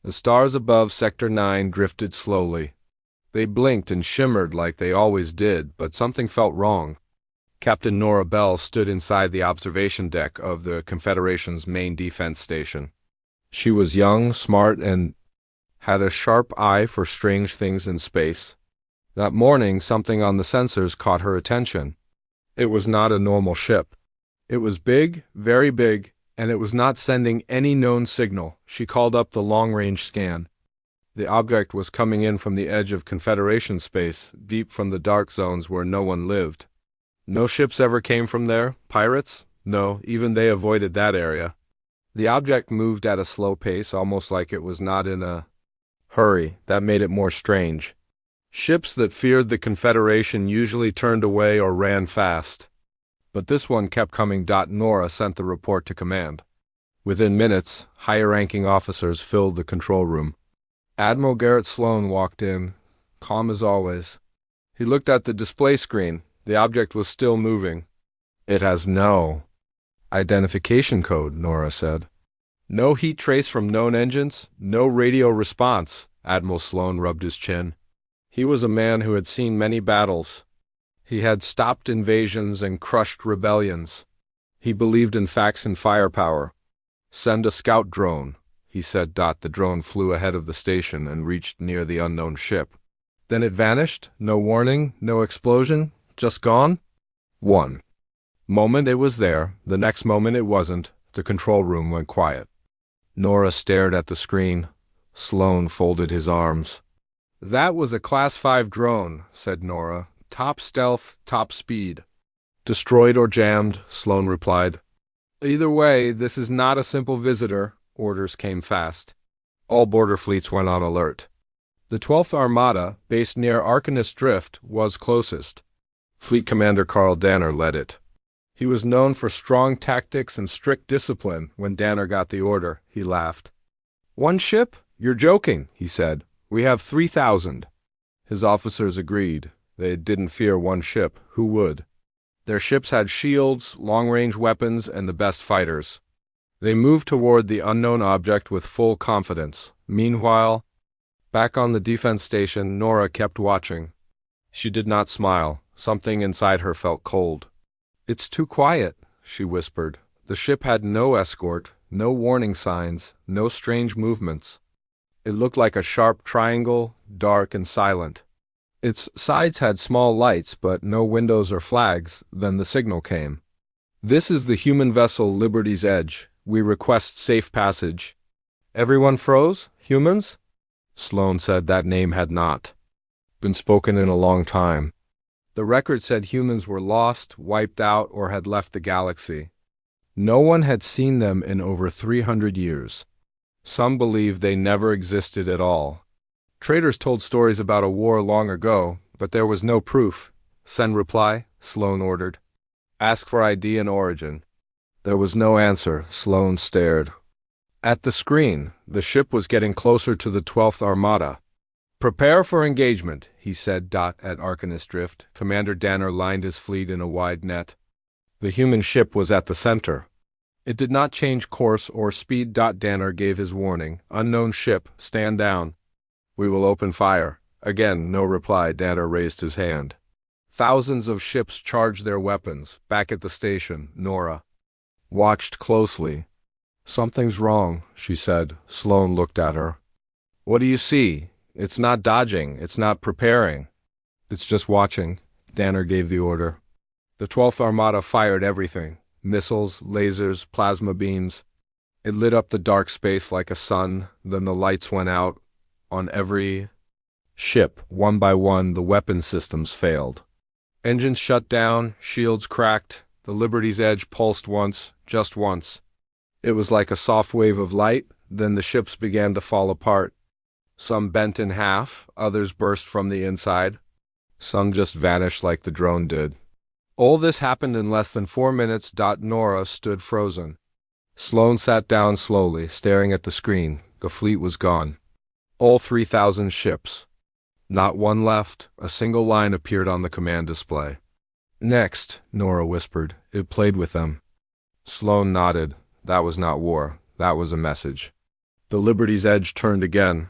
The stars above Sector 9 drifted slowly. They blinked and shimmered like they always did, but something felt wrong. Captain Nora Bell stood inside the observation deck of the Confederation's main defense station. She was young, smart, and had a sharp eye for strange things in space. That morning, something on the sensors caught her attention. It was not a normal ship. It was big, very big, and it was not sending any known signal. She called up the long-range scan. The object was coming in from the edge of Confederation space, deep from the dark zones where no one lived. No ships ever came from there? Pirates? No, even they avoided that area. The object moved at a slow pace, almost like it was not in a hurry. That made it more strange. Ships that feared the Confederation usually turned away or ran fast. But this one kept coming. Nora sent the report to command. Within minutes, higher-ranking officers filled the control room. Admiral Garrett Sloan walked in, calm as always. He looked at the display screen. The object was still moving. It has no identification code, Nora said. No heat trace from known engines, no radio response. Admiral Sloan rubbed his chin. He was a man who had seen many battles. He had stopped invasions and crushed rebellions. He believed in facts and firepower. Send a scout drone, he said. The drone flew ahead of the station and reached near the unknown ship. Then it vanished, no warning, no explosion, just gone. One moment it was there, the next moment it wasn't. The control room went quiet. Nora stared at the screen. Sloan folded his arms. That was a Class 5 drone, said Nora. Top stealth, top speed. Destroyed or jammed, Sloan replied. Either way, this is not a simple visitor. Orders came fast. All border fleets went on alert. The 12th Armada, based near Arcanist Drift, was closest. Fleet Commander Carl Danner led it. He was known for strong tactics and strict discipline. When Danner got the order, he laughed. One ship? You're joking, he said. We have 3,000. His officers agreed. They didn't fear one ship. Who would? Their ships had shields, long-range weapons, and the best fighters. They moved toward the unknown object with full confidence. Meanwhile, back on the defense station, Nora kept watching. She did not smile. Something inside her felt cold. It's too quiet, she whispered. The ship had no escort, no warning signs, no strange movements. It looked like a sharp triangle, dark and silent. Its sides had small lights, but no windows or flags. Then the signal came. This is the human vessel Liberty's Edge. We request safe passage. Everyone froze? Humans? Sloan said that name had not been spoken in a long time. The record said humans were lost, wiped out, or had left the galaxy. No one had seen them in over 300 years. Some believed they never existed at all. Traders told stories about a war long ago, but there was no proof. Send reply, Sloan ordered. Ask for ID and origin. There was no answer. Sloan stared at the screen. The ship was getting closer to the 12th Armada. Prepare for engagement, he said. At Arcanist Drift, Commander Danner lined his fleet in a wide net. The human ship was at the center. It did not change course or speed. Danner gave his warning. Unknown ship, stand down. We will open fire. Again, no reply. Danner raised his hand. Thousands of ships charged their weapons. Back at the station, Nora watched closely. Something's wrong, she said. Sloan looked at her. What do you see? It's not dodging. It's not preparing. It's just watching. Danner gave the order. The 12th Armada fired everything. Missiles, lasers, plasma beams. It lit up the dark space like a sun. Then the lights went out. On every ship, one by one, the weapon systems failed. Engines shut down, shields cracked. The Liberty's Edge pulsed once, just once. It was like a soft wave of light. Then the ships began to fall apart. Some bent in half, others burst from the inside. Some just vanished like the drone did. All this happened in less than 4 minutes. Nora stood frozen. Sloan sat down slowly, staring at the screen. The fleet was gone. All 3,000 ships. Not one left. A single line appeared on the command display. Next, Nora whispered. It played with them. Sloan nodded. That was not war. That was a message. The Liberty's Edge turned again.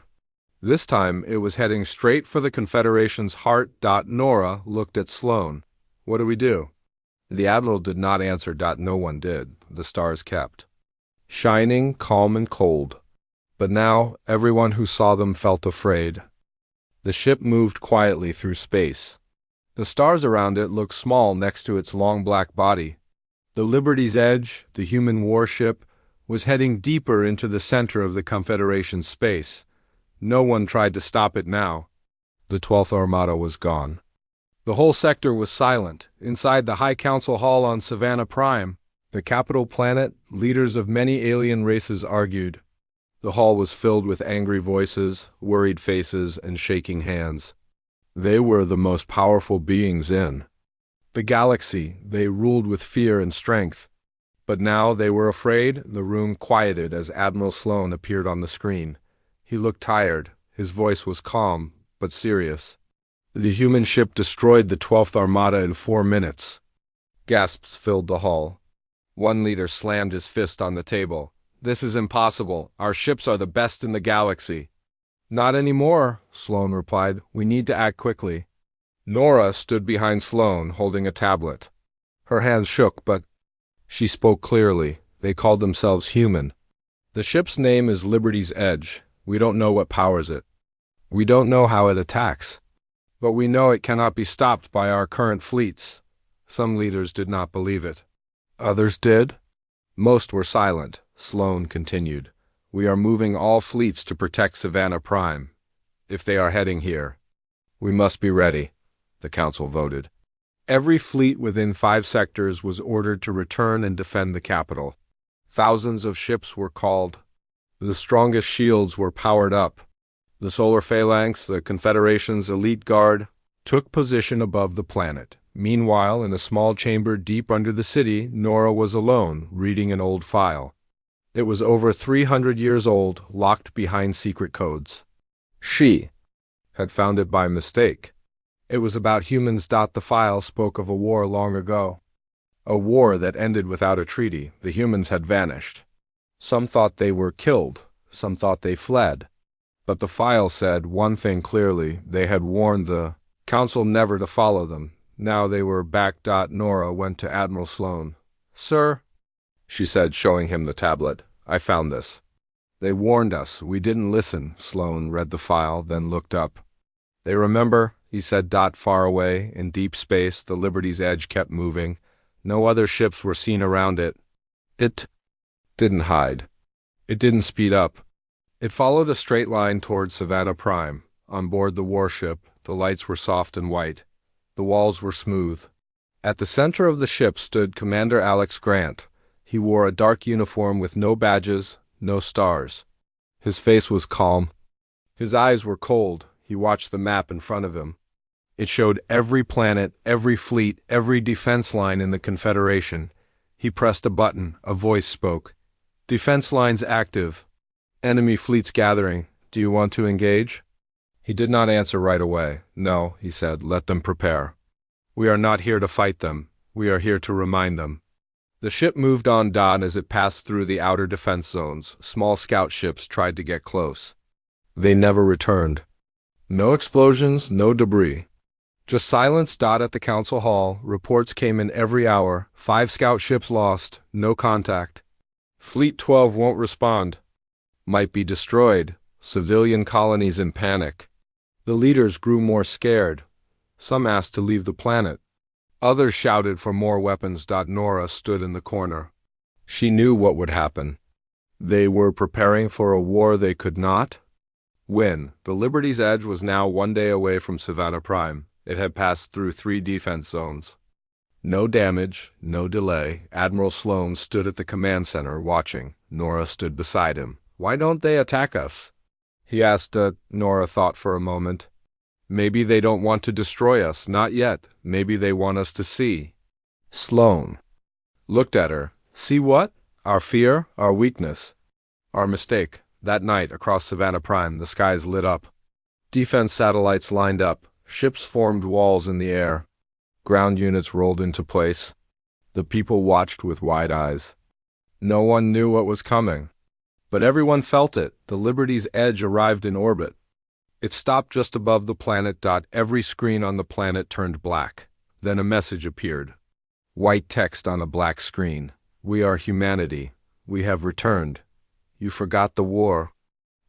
This time, it was heading straight for the Confederation's heart. Nora looked at Sloane. "What do we do?" The Admiral did not answer. No one did. The stars kept shining, calm and cold. But now, everyone who saw them felt afraid. The ship moved quietly through space. The stars around it looked small next to its long black body. The Liberty's Edge, the human warship, was heading deeper into the center of the Confederation's space. No one tried to stop it now. The 12th Armada was gone. The whole sector was silent. Inside the High Council Hall on Savannah Prime, the capital planet, leaders of many alien races argued. The hall was filled with angry voices, worried faces, and shaking hands. They were the most powerful beings in the galaxy. They ruled with fear and strength. But now they were afraid. The room quieted as Admiral Sloane appeared on the screen. He looked tired. His voice was calm, but serious. "The human ship destroyed the 12th Armada in 4 minutes." Gasps filled the hall. One leader slammed his fist on the table. "This is impossible. Our ships are the best in the galaxy." "Not anymore," Sloane replied. "We need to act quickly." Nora stood behind Sloane, holding a tablet. Her hands shook, but she spoke clearly. "They called themselves human. The ship's name is Liberty's Edge. We don't know what powers it. We don't know how it attacks. But we know it cannot be stopped by our current fleets." Some leaders did not believe it. Others did. Most were silent. Sloane continued. "We are moving all fleets to protect Savannah Prime. If they are heading here, we must be ready." The council voted. Every fleet within 5 sectors was ordered to return and defend the capital. Thousands of ships were called. The strongest shields were powered up. The Solar Phalanx, the Confederation's elite guard, took position above the planet. Meanwhile, in a small chamber deep under the city, Nora was alone, reading an old file. It was over 300 years old, locked behind secret codes. She had found it by mistake. It was about humans. The file spoke of a war long ago. A war that ended without a treaty. The humans had vanished. Some thought they were killed. Some thought they fled. But the file said one thing clearly. They had warned the council never to follow them. Now they were back. Nora went to Admiral Sloane. "Sir," she said, showing him the tablet, "I found this. They warned us. We didn't listen." Sloane read the file, then looked up. "They remember," he said. Far away, in deep space, the Liberty's Edge kept moving. No other ships were seen around it. It didn't hide. It didn't speed up. It followed a straight line toward Savannah Prime. On board the warship, the lights were soft and white. The walls were smooth. At the center of the ship stood Commander Alex Grant. He wore a dark uniform with no badges, no stars. His face was calm. His eyes were cold. He watched the map in front of him. It showed every planet, every fleet, every defense line in the Confederation. He pressed a button. A voice spoke. "Defense lines active. Enemy fleets gathering. Do you want to engage?" He did not answer right away. "No," he said. "Let them prepare. We are not here to fight them. We are here to remind them." The ship moved on. As it passed through the outer defense zones, small scout ships tried to get close. They never returned. No explosions, no debris. Just silence. At the council hall, reports came in every hour. 5 scout ships lost, no contact. Fleet 12 won't respond. Might be destroyed. Civilian colonies in panic. The leaders grew more scared. Some asked to leave the planet. Others shouted for more weapons. Nora stood in the corner. She knew what would happen. They were preparing for a war they could not win. The Liberty's Edge was now 1 day away from Savannah Prime. It had passed through 3 defense zones. No damage, no delay. Admiral Sloane stood at the command center, watching. Nora stood beside him. "Why don't they attack us?" he asked. Nora thought for a moment. "Maybe they don't want to destroy us, not yet. Maybe they want us to see." Sloane looked at her. "See what? Our fear, our weakness, our mistake." That night, across Savannah Prime, the skies lit up. Defense satellites lined up. Ships formed walls in the air. Ground units rolled into place. The people watched with wide eyes. No one knew what was coming. But everyone felt it. The Liberty's Edge arrived in orbit. It stopped just above the planet. Every screen on the planet turned black. Then a message appeared. White text on a black screen. We are humanity. We have returned. You forgot the war.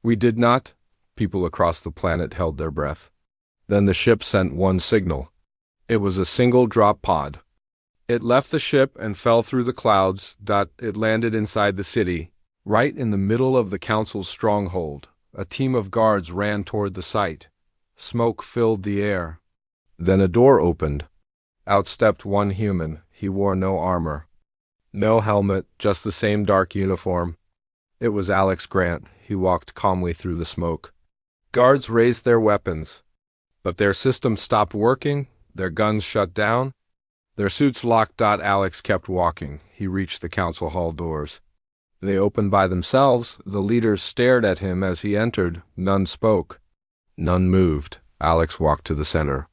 We did not. People across the planet held their breath. Then the ship sent one signal. It was a single drop pod. It left the ship and fell through the clouds. It landed inside the city, right in the middle of the council's stronghold. A team of guards ran toward the site. Smoke filled the air. Then a door opened. Out stepped one human. He wore no armor. No helmet, just the same dark uniform. It was Alex Grant. He walked calmly through the smoke. Guards raised their weapons. But their system stopped working. Their guns shut down. Their suits locked. Alex kept walking. He reached the council hall doors. They opened by themselves. The leaders stared at him as he entered. None spoke. None moved. Alex walked to the center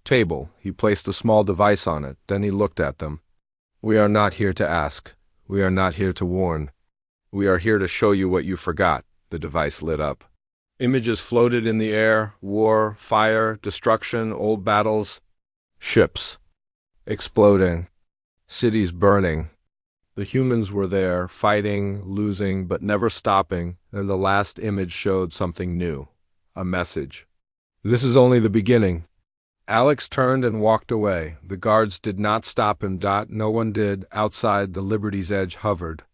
table. He placed a small device on it. Then he looked at them. We are not here to ask. We are not here to warn. We are here to show you what you forgot. The device lit up. Images floated in the air. War, fire, destruction, old battles. Ships exploding. Cities burning. The humans were there, fighting, losing, but never stopping, and the last image showed something new. A message. This is only the beginning. Alex turned and walked away. The guards did not stop him. No one did. Outside, the Liberty's Edge hovered.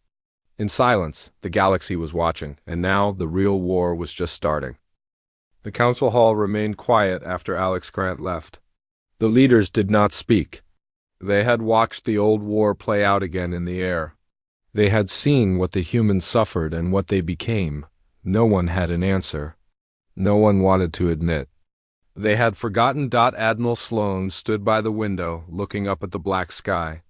In silence, the galaxy was watching, and now the real war was just starting. The council hall remained quiet after Alex Grant left. The leaders did not speak. They had watched the old war play out again in the air. They had seen what the humans suffered and what they became. No one had an answer. No one wanted to admit. They had forgotten. Admiral Sloan stood by the window, looking up at the black sky.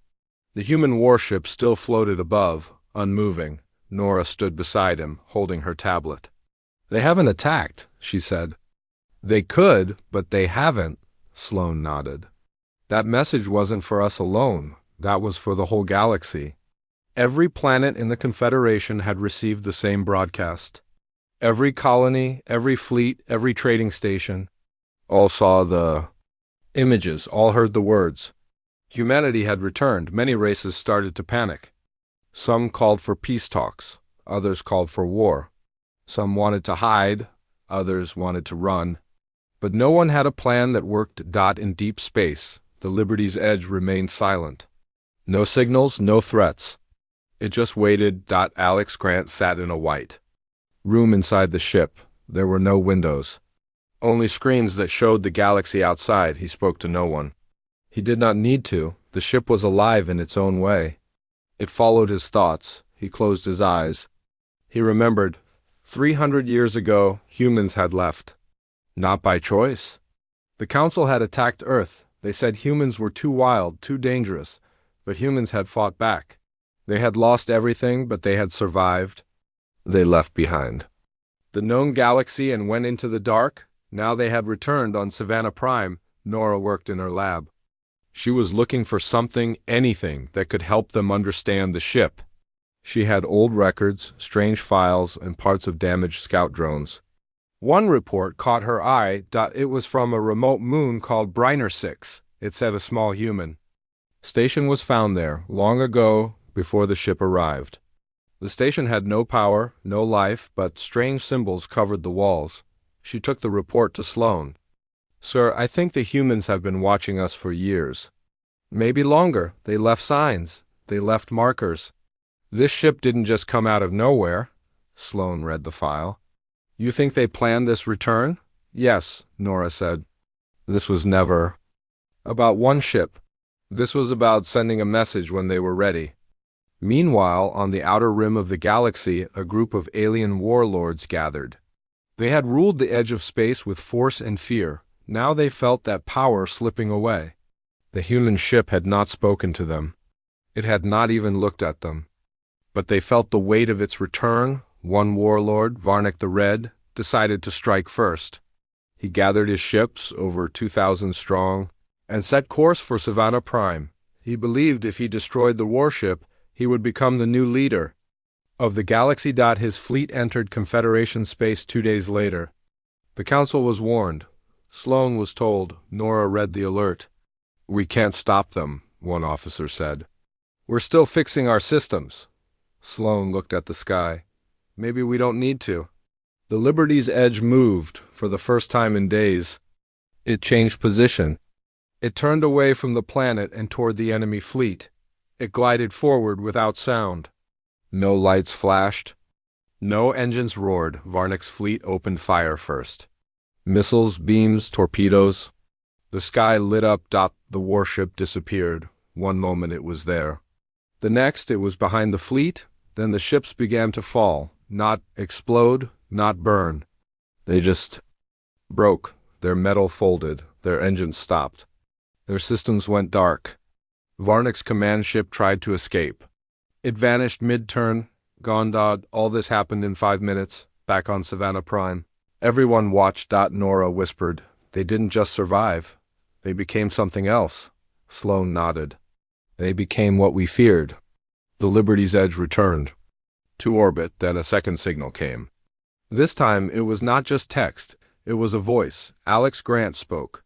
The human warship still floated above, unmoving. Nora stood beside him, holding her tablet. They haven't attacked, she said. They could, but they haven't, Sloan nodded. That message wasn't for us alone. That was for the whole galaxy. Every planet in the Confederation had received the same broadcast. Every colony, every fleet, every trading station. All saw the images, all heard the words. Humanity had returned. Many races started to panic. Some called for peace talks. Others called for war. Some wanted to hide. Others wanted to run. But no one had a plan that worked. In deep space, the Liberty's Edge remained silent. No signals, no threats. It just waited. Alex Grant sat in a white room inside the ship. There were no windows. Only screens that showed the galaxy outside. He spoke to no one. He did not need to. The ship was alive in its own way. It followed his thoughts. He closed his eyes. He remembered. 300 years ago, humans had left. Not by choice. The Council had attacked Earth. They said humans were too wild, too dangerous. But humans had fought back. They had lost everything, but they had survived. They left behind the known galaxy and went into the dark. Now they had returned on Savannah Prime. Nora worked in her lab. She was looking for something, anything, that could help them understand the ship. She had old records, strange files, and parts of damaged scout drones. One report caught her eye. It was from a remote moon called Briner 6. It said a small human station was found there, long ago, before the ship arrived. The station had no power, no life, but strange symbols covered the walls. She took the report to Sloan. Sir, I think the humans have been watching us for years. Maybe longer. They left signs. They left markers. This ship didn't just come out of nowhere. Sloan read the file. You think they planned this return? Yes, Nora said. This was never about one ship. This was about sending a message when they were ready. Meanwhile, on the outer rim of the galaxy, a group of alien warlords gathered. They had ruled the edge of space with force and fear. Now they felt that power slipping away. The human ship had not spoken to them. It had not even looked at them. But they felt the weight of its return. One warlord, Varnick the Red, decided to strike first. He gathered his ships, over 2,000 strong, and set course for Savannah Prime. He believed if he destroyed the warship, he would become the new leader. of the galaxy. His fleet entered Confederation space 2 days later. The Council was warned. Sloane was told. Nora read the alert. "We can't stop them," one officer said. "We're still fixing our systems." Sloane looked at the sky. "Maybe we don't need to." The Liberty's edge moved for the first time in days. It changed position. It turned away from the planet and toward the enemy fleet. It glided forward without sound. No lights flashed. No engines roared. Varnic's fleet opened fire first. Missiles, beams, torpedoes. The sky lit up. The warship disappeared. One moment it was there. The next it was behind the fleet. Then the ships began to fall. Not explode, not burn. They just broke. Their metal folded. Their engines stopped. Their systems went dark. Varnic's command ship tried to escape. It vanished mid-turn. Gone. All this happened in 5 minutes, back on Savannah Prime. Everyone watched. Nora whispered. "They didn't just survive. They became something else." Sloane nodded. "They became what we feared." The Liberty's edge returned to orbit. Then a second signal came. This time it was not just text. It was a voice. Alex Grant spoke.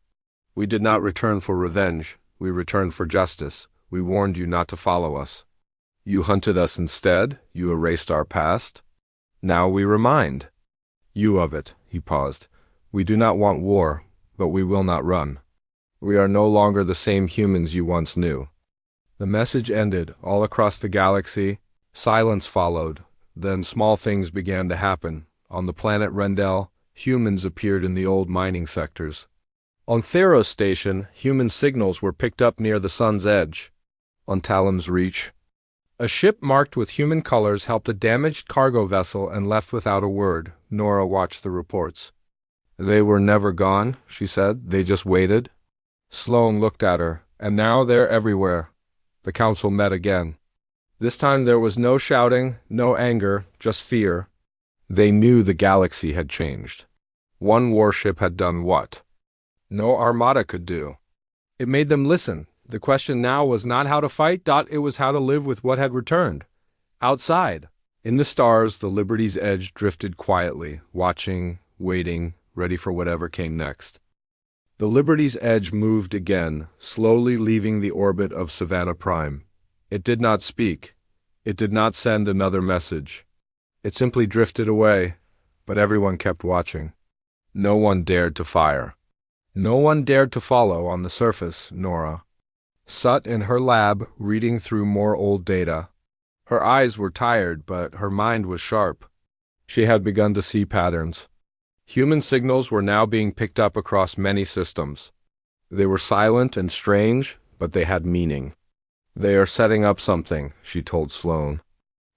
"We did not return for revenge. We returned for justice. We warned you not to follow us. You hunted us instead. You erased our past. Now we remind you of it." He paused. "We do not want war, but we will not run. We are no longer the same humans you once knew." The message ended. All across the galaxy, silence followed. Then small things began to happen. On the planet Rendell, humans appeared in the old mining sectors. On Theros Station, human signals were picked up near the sun's edge. On Talam's Reach, a ship marked with human colors helped a damaged cargo vessel and left without a word. Nora watched the reports. "They were never gone," she said. "They just waited." Sloane looked at her. "And now they're everywhere." The council met again. This time there was no shouting, no anger, just fear. They knew the galaxy had changed. One warship had done what no armada could do. It made them listen. The question now was not how to fight. It was how to live with what had returned. Outside, in the stars, the Liberty's edge drifted quietly, watching, waiting, ready for whatever came next. The Liberty's edge moved again, slowly leaving the orbit of Savannah Prime. It did not speak. It did not send another message. It simply drifted away, but everyone kept watching. No one dared to fire. No one dared to follow. On the surface, Nora sat in her lab, reading through more old data. Her eyes were tired, but her mind was sharp. She had begun to see patterns. Human signals were now being picked up across many systems. They were silent and strange, but they had meaning. "They are setting up something," she told Sloane.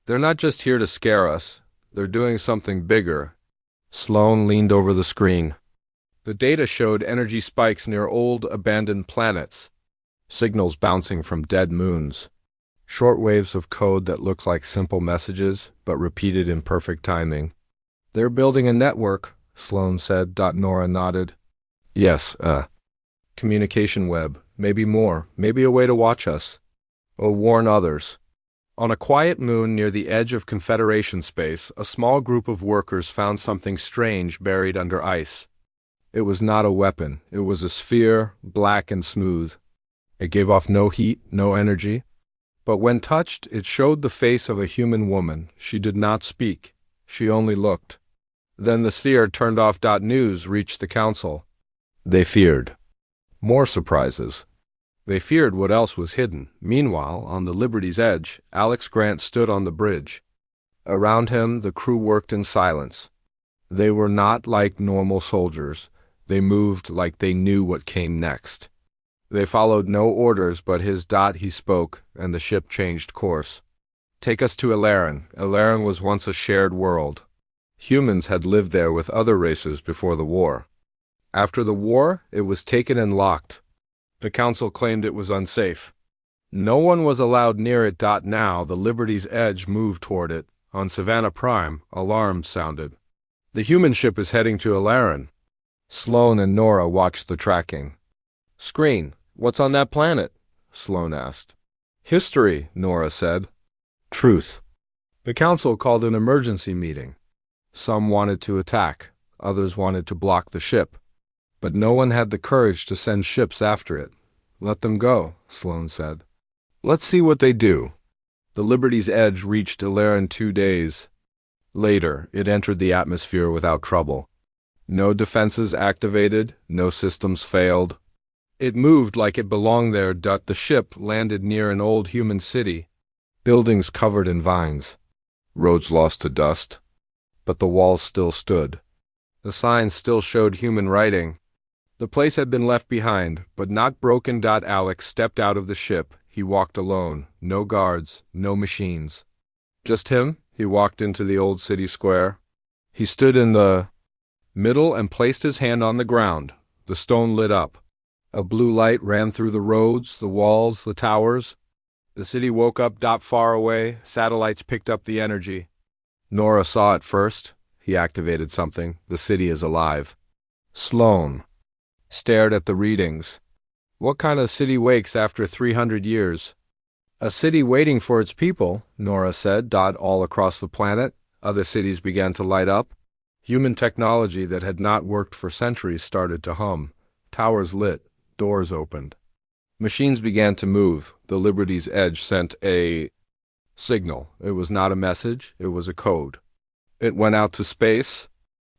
"They're not just here to scare us. They're doing something bigger." Sloane leaned over the screen. The data showed energy spikes near old, abandoned planets, signals bouncing from dead moons, short waves of code that looked like simple messages, but repeated in perfect timing. "They're building a network," Sloane said. Nora nodded. "Yes, communication web, maybe more, maybe a way to watch us, or warn others." On a quiet moon near the edge of Confederation space, a small group of workers found something strange buried under ice. It was not a weapon. It was a sphere, black and smooth. It gave off no heat, no energy. But when touched, it showed the face of a human woman. She did not speak. She only looked. Then the sphere turned off. News reached the council. They feared more surprises. They feared what else was hidden. Meanwhile, on the Liberty's edge, Alex Grant stood on the bridge. Around him, the crew worked in silence. They were not like normal soldiers. They moved like they knew what came next. They followed no orders but his. He spoke, and the ship changed course. "Take us to Ilaran. Ilaran was once a shared world. Humans had lived there with other races before the war. After the war, it was taken and locked. The council claimed it was unsafe. No one was allowed near it. Now, the Liberty's edge moved toward it. On Savannah Prime, alarms sounded. The human ship is heading to Ilaran." Sloane and Nora watched the tracking screen. "What's on that planet?" Sloane asked. "History," Nora said. "Truth." The council called an emergency meeting. Some wanted to attack, others wanted to block the ship. But no one had the courage to send ships after it. "Let them go," Sloane said. "Let's see what they do." The Liberty's Edge reached Illyria in 2 days. Later, it entered the atmosphere without trouble. No defenses activated, no systems failed. It moved like it belonged there. The ship landed near an old human city, buildings covered in vines, roads lost to dust. But the walls still stood. The signs still showed human writing. The place had been left behind, but not broken. Alex stepped out of the ship. He walked alone, no guards, no machines. Just him. He walked into the old city square. He stood in the middle and placed his hand on the ground. The stone lit up. A blue light ran through the roads, the walls, the towers. The city woke up. Far away, satellites picked up the energy. Nora saw it first. He activated something. The city is alive. Sloane stared at the readings. What kind of city wakes after 300 years? A city waiting for its people, Nora said. All across the planet, other cities began to light up. Human technology that had not worked for centuries started to hum. Towers lit. Doors opened. Machines began to move. The Liberty's Edge sent a signal. It was not a message. It was a code. It went out to space,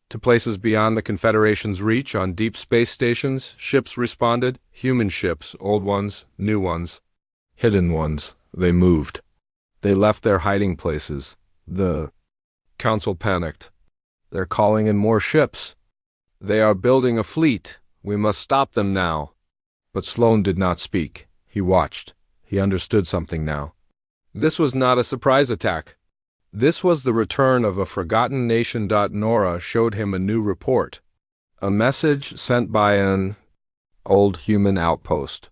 to places beyond the Confederation's reach. On deep space stations, ships responded. Human ships, old ones, new ones, hidden ones. They moved. They left their hiding places. The council panicked. "They're calling in more ships. They are building a fleet. We must stop them now." But Sloane did not speak. He watched. He understood something now. This was not a surprise attack. This was the return of a forgotten nation. Nora showed him a new report. A message sent by an old human outpost.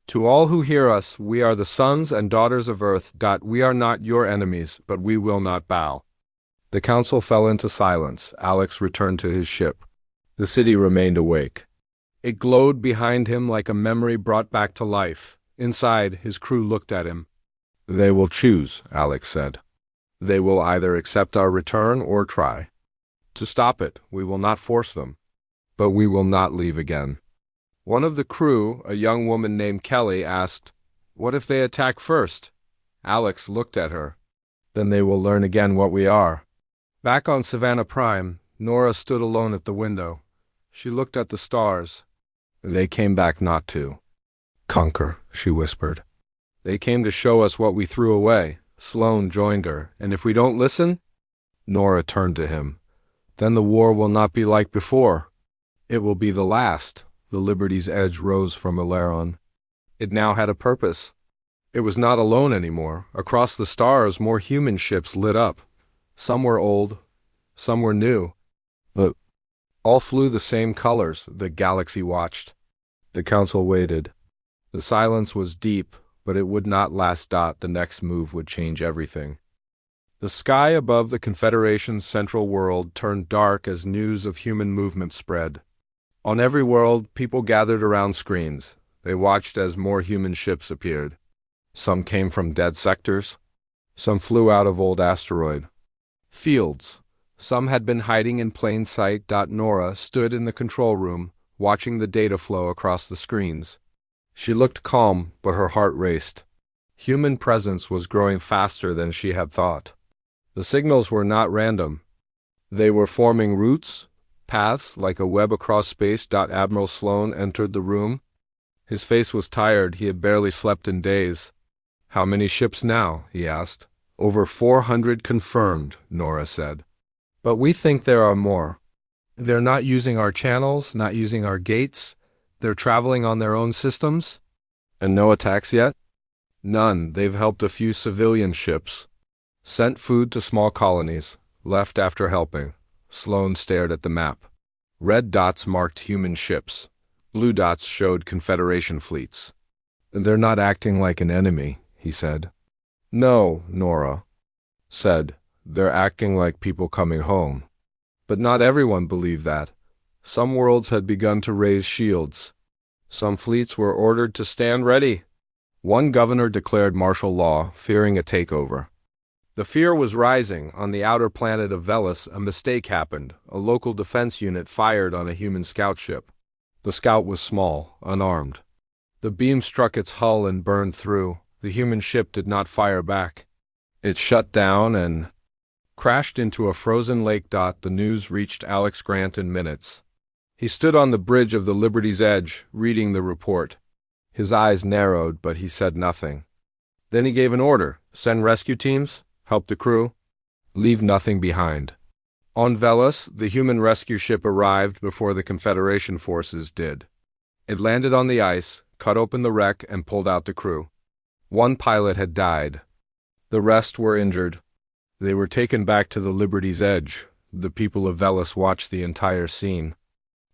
"To all who hear us, we are the sons and daughters of Earth. We are not your enemies, but we will not bow." The council fell into silence. Alex returned to his ship. The city remained awake. It glowed behind him like a memory brought back to life. Inside, his crew looked at him. "They will choose," Alex said. "They will either accept our return or try to stop it. We will not force them, but we will not leave again." One of the crew, a young woman named Kelly, asked, "What if they attack first?" Alex looked at her. "Then they will learn again what we are." Back on Savannah Prime, Nora stood alone at the window. She looked at the stars. "They came back not to conquer," she whispered. "They came to show us what we threw away." Sloane joined her. "And if we don't listen?" Nora turned to him. "Then the war will not be like before. It will be the last." The Liberty's Edge rose from Illyria. It now had a purpose. It was not alone anymore. Across the stars, more human ships lit up. Some were old, some were new, but all flew the same colors. The galaxy watched. The council waited. The silence was deep, but it would not last. The next move would change everything. The sky above the Confederation's central world turned dark as news of human movement spread. On every world, people gathered around screens. They watched as more human ships appeared. Some came from dead sectors. Some flew out of old asteroid fields. Some had been hiding in plain sight. Nora stood in the control room, watching the data flow across the screens. She looked calm, but her heart raced. Human presence was growing faster than she had thought. The signals were not random. They were forming routes, paths like a web across space. Admiral Sloane entered the room. His face was tired. He had barely slept in days. "How many ships now?" he asked. "Over 400 confirmed," Nora said. "But we think there are more. They're not using our channels, not using our gates. They're traveling on their own systems." "And no attacks yet?" "None. They've helped a few civilian ships. Sent food to small colonies. Left after helping." Sloane stared at the map. Red dots marked human ships. Blue dots showed Confederation fleets. "They're not acting like an enemy," he said. "No," Nora said. "They're acting like people coming home." But not everyone believed that. Some worlds had begun to raise shields. Some fleets were ordered to stand ready. One governor declared martial law, fearing a takeover. The fear was rising. On the outer planet of Velis, a mistake happened. A local defense unit fired on a human scout ship. The scout was small, unarmed. The beam struck its hull and burned through. The human ship did not fire back. It shut down and crashed into a frozen lake. The news reached Alex Grant in minutes. He stood on the bridge of the Liberty's Edge, reading the report. His eyes narrowed, but he said nothing. Then he gave an order. Send rescue teams, help the crew, leave nothing behind. On Velis, the human rescue ship arrived before the Confederation forces did. It landed on the ice, cut open the wreck, and pulled out the crew. One pilot had died. The rest were injured. They were taken back to the Liberty's Edge. The people of Velis watched the entire scene.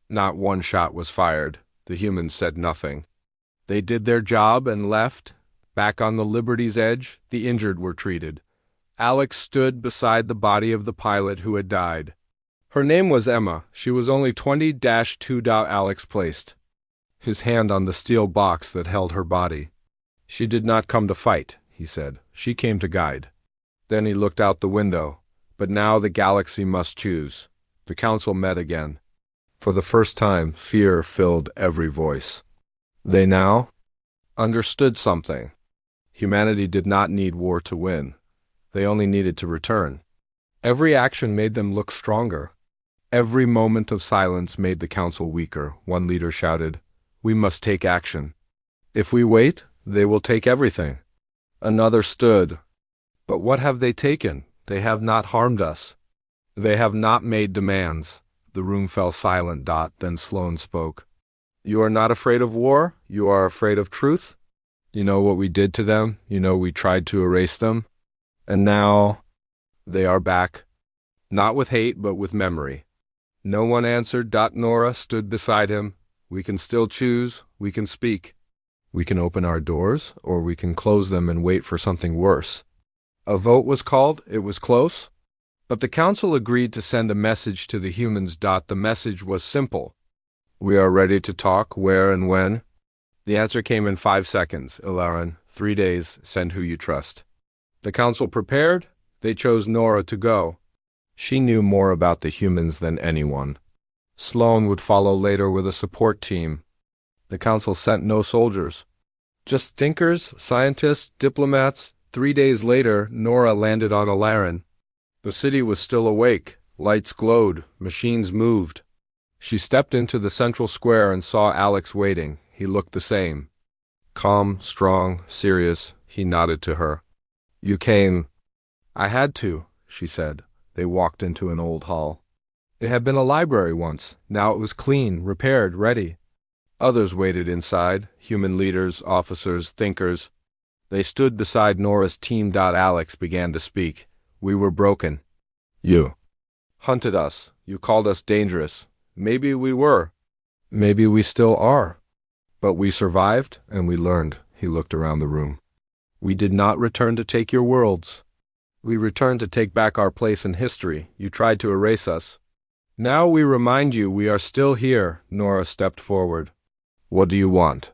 Not one shot was fired. The humans said nothing. They did their job and left. Back on the Liberty's Edge, the injured were treated. Alex stood beside the body of the pilot who had died. Her name was Emma. She was only 20-2. Alex placed his hand on the steel box that held her body. She did not come to fight, he said. She came to guide. Then he looked out the window. But now the galaxy must choose. The council met again. For the first time, fear filled every voice. They now understood something. Humanity did not need war to win. They only needed to return. Every action made them look stronger. Every moment of silence made the council weaker. One leader shouted, "We must take action. If we wait, they will take everything." Another stood, "But what have they taken? They have not harmed us. They have not made demands." The room fell silent. Then Sloane spoke. "You are not afraid of war? You are afraid of truth? You know what we did to them. You know we tried to erase them. And now they are back. Not with hate, but with memory." No one answered. Nora stood beside him. "We can still choose. We can speak. We can open our doors, or we can close them and wait for something worse." A vote was called. It was close. But the council agreed to send a message to the humans. The message was simple. "We are ready to talk. Where and when?" The answer came in 5 seconds. "Ilaran, 3 days. Send who you trust." The council prepared. They chose Nora to go. She knew more about the humans than anyone. Sloane would follow later with a support team. The council sent no soldiers. Just thinkers, scientists, diplomats. 3 days later, Nora landed on Ilaran. The city was still awake. Lights glowed. Machines moved. She stepped into the central square and saw Alex waiting. He looked the same. Calm, strong, serious. He nodded to her. "You came." "I had to," she said. They walked into an old hall. It had been a library once. Now it was clean, repaired, ready. Others waited inside, human leaders, officers, thinkers. They stood beside Nora's team. Alex began to speak. "We were broken. You hunted us. You called us dangerous. Maybe we were. Maybe we still are. But we survived, and we learned." He looked around the room. "We did not return to take your worlds. We returned to take back our place in history. You tried to erase us. Now we remind you we are still here." Nora stepped forward. "What do you want?"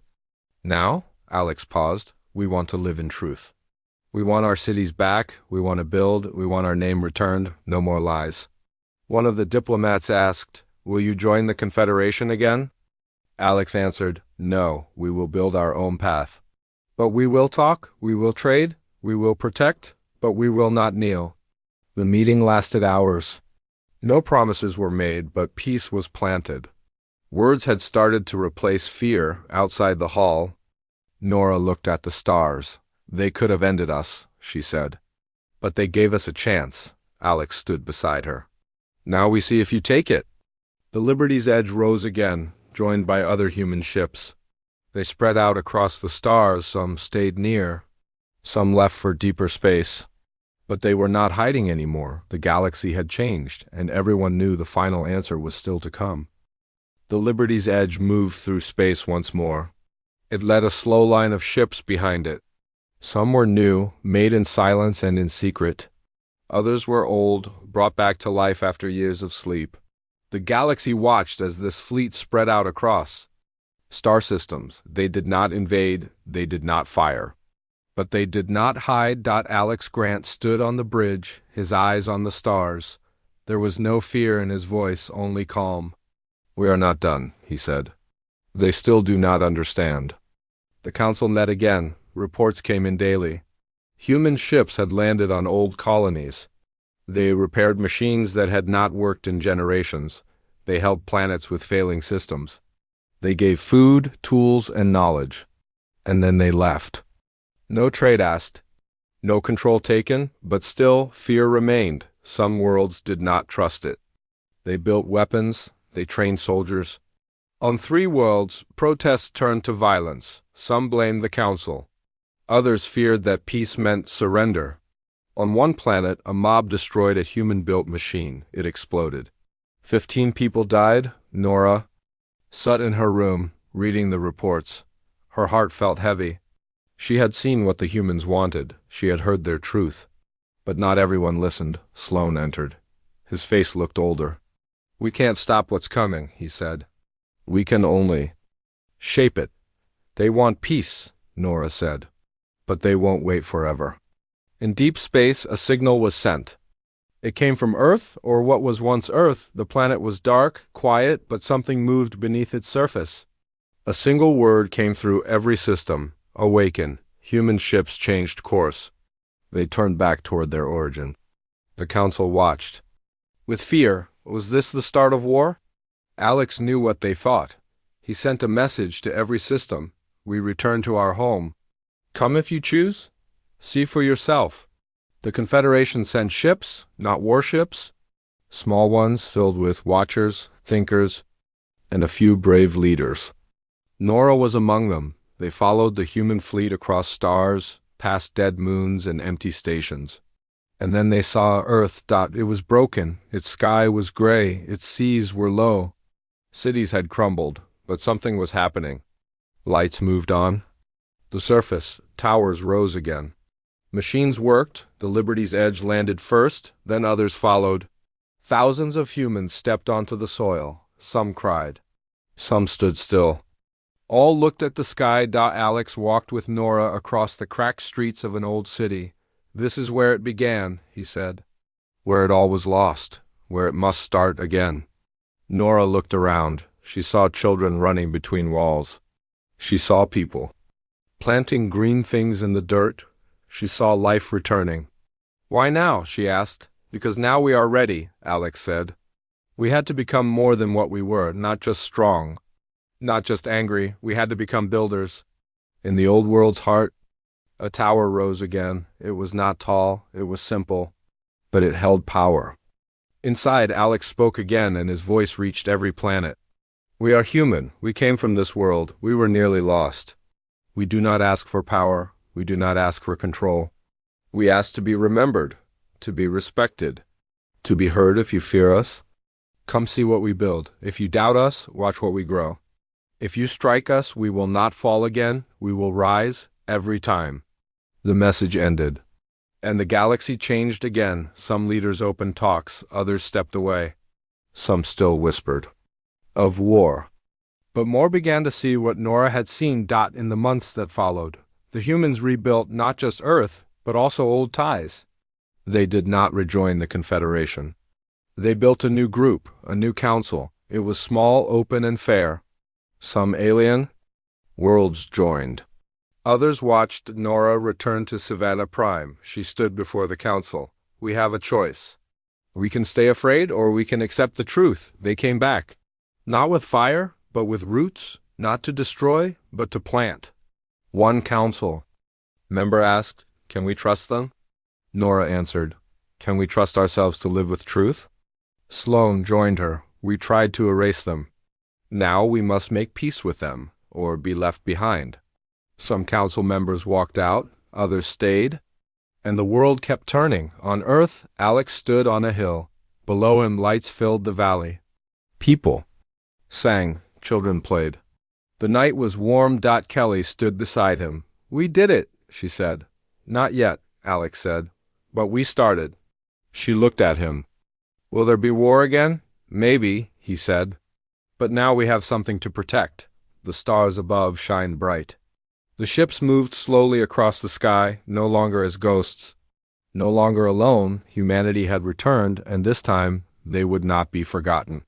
"Now?" Alex paused. "We want to live in truth. We want our cities back. We want to build. We want our name returned. No more lies." One of the diplomats asked, "Will you join the Confederation again?" Alex answered, "No, we will build our own path. But we will talk, we will trade, we will protect, but we will not kneel." The meeting lasted hours. No promises were made, but peace was planted. Words had started to replace fear outside the hall. Nora looked at the stars. "They could have ended us," she said. "But they gave us a chance." Alex stood beside her. "Now we see if you take it." The Liberty's Edge rose again, joined by other human ships. They spread out across the stars. Some stayed near. Some left for deeper space. But they were not hiding anymore. The galaxy had changed, and everyone knew the final answer was still to come. The Liberty's Edge moved through space once more. It led a slow line of ships behind it. Some were new, made in silence and in secret. Others were old, brought back to life after years of sleep. The galaxy watched as this fleet spread out across star systems. They did not invade, they did not fire. But they did not hide. Alex Grant stood on the bridge, his eyes on the stars. There was no fear in his voice, only calm. "We are not done," he said. "They still do not understand." The council met again. Reports came in daily. Human ships had landed on old colonies. They repaired machines that had not worked in generations. They helped planets with failing systems. They gave food, tools, and knowledge. And then they left. No trade asked. No control taken, but still fear remained. Some worlds did not trust it. They built weapons. They trained soldiers. On 3 worlds, protests turned to violence. Some blamed the council. Others feared that peace meant surrender. On one planet, a mob destroyed a human-built machine. It exploded. 15 people died. Nora sat in her room, reading the reports. Her heart felt heavy. She had seen what the humans wanted. She had heard their truth. But not everyone listened. Sloan entered. His face looked older. "We can't stop what's coming," he said. "We can only shape it." "They want peace," Nora said. "But they won't wait forever." In deep space, a signal was sent. It came from Earth, or what was once Earth. The planet was dark, quiet, but something moved beneath its surface. A single word came through every system: awaken. Human ships changed course. They turned back toward their origin. The council watched. With fear. Was this the start of war? Alex knew what they thought. He sent a message to every system. "We return to our home. Come if you choose. See for yourself." The Confederation sent ships, not warships. Small ones filled with watchers, thinkers, and a few brave leaders. Nora was among them. They followed the human fleet across stars, past dead moons and empty stations. And then they saw Earth. It was broken. Its sky was gray. Its seas were low. Cities had crumbled, but something was happening. Lights moved on. The surface, towers rose again. Machines worked. The Liberty's Edge landed first, then others followed. Thousands of humans stepped onto the soil. Some cried. Some stood still. All looked at the sky. Alex walked with Nora across the cracked streets of an old city. "This is where it began," he said. "Where it all was lost. Where it must start again." Nora looked around. She saw children running between walls. She saw people planting green things in the dirt. She saw life returning. "Why now?" she asked. "Because now we are ready," Alex said. "We had to become more than what we were, not just strong, not just angry. We had to become builders." In the old world's heart, a tower rose again. It was not tall, it was simple, but it held power. Inside, Alex spoke again, and his voice reached every planet. "We are human. We came from this world. We were nearly lost. We do not ask for power. We do not ask for control. We ask to be remembered, to be respected, to be heard. If you fear us, come see what we build. If you doubt us, watch what we grow. If you strike us, we will not fall again. We will rise every time." The message ended. And the galaxy changed again. Some leaders opened talks, others stepped away. Some still whispered of war. But more began to see what Nora had seen. In the months that followed, the humans rebuilt not just Earth, but also old ties. They did not rejoin the Confederation. They built a new group, a new council. It was small, open, and fair. Some alien worlds joined. Others watched Nora return to Savannah Prime. She stood before the council. "We have a choice. We can stay afraid, or we can accept the truth." They came back. Not with fire, but with roots. Not to destroy, but to plant. One council member asked, "Can we trust them?" Nora answered, "Can we trust ourselves to live with truth?" Sloan joined her. "We tried to erase them. Now we must make peace with them, or be left behind." Some council members walked out, others stayed, and the world kept turning. On Earth, Alex stood on a hill. Below him, lights filled the valley. People sang, children played. The night was warm. Kelly stood beside him. "We did it," she said. "Not yet," Alex said, "but we started." She looked at him. "Will there be war again?" "Maybe," he said. "But now we have something to protect." The stars above shined bright. The ships moved slowly across the sky, no longer as ghosts. No longer alone, humanity had returned, and this time they would not be forgotten.